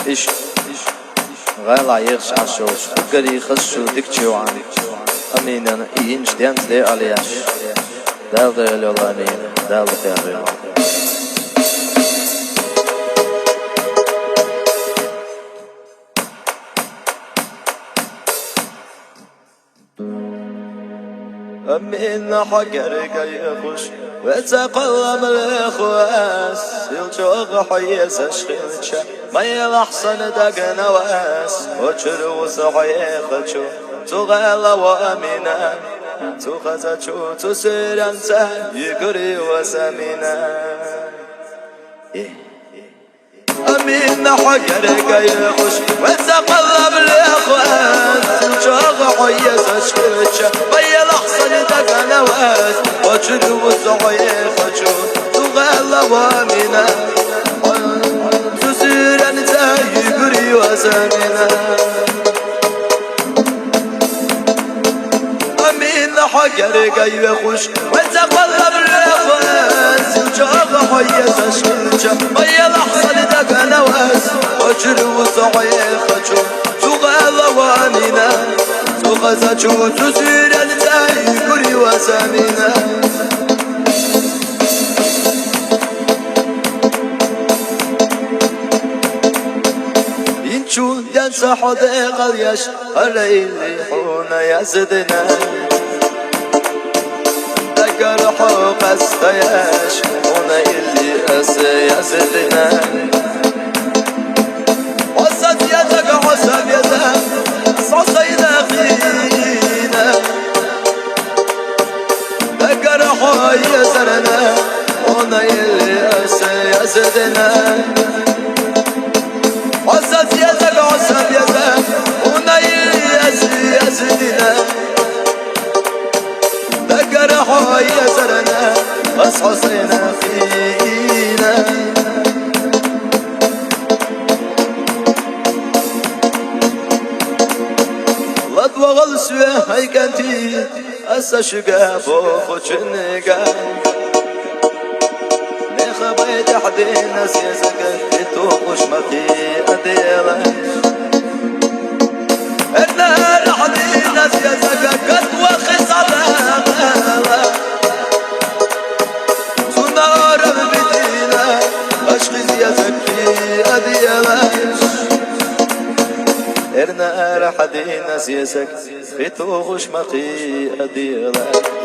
إيش غالا يغش عشوش قري خشو ديكتشو عن أمين أنا إينش ديانس دي علياش دال ديالو الأمين دال ديالو أمين حقرك يخش وتقلب الإخواس يلجوغ حيس أشخيلشا ما يلحسن دق نواس وشرو صحيخشو تغال وأمينا تخزشو تسير أنت يقري وسمينا أمين حقرك يخش وتقلب الإخواس يلجوغ حيس أشخيلشا ما يلحسن دق نواس وشرو صحيخشو تغال وأمينا تسير أنت يقري وسمينا حقرك يخش وتقلب الإخواس يلجوغ حيس أشخيلشا ويا لحظة دق نواس وشرو صحيخشو تغال وأمينا تغزشو تسير أنت يقري وسمينا ينشو ينسى حديق اليش الليل حون يزدنا قرحو قستياش هنا اللي يزدنا وصد يدك عصب يدك صصينا فينا قرحو يزرنا هنا اللي يزدنا وصد يدك عصب يدك هنا اللي يزدنا قرحو يزرنا أصحصينا فينا لطوة غلسوة هيكنتي أسشقا بوخوشنقا نيخا بيت حدينا سيسكا يتوقش مخي أديلاش النار حدينا سيسكا قد وخص على سنار بدينا أشخص يزكي أديلاش النار حدينا سيسكا يتوقش مخي أديلاش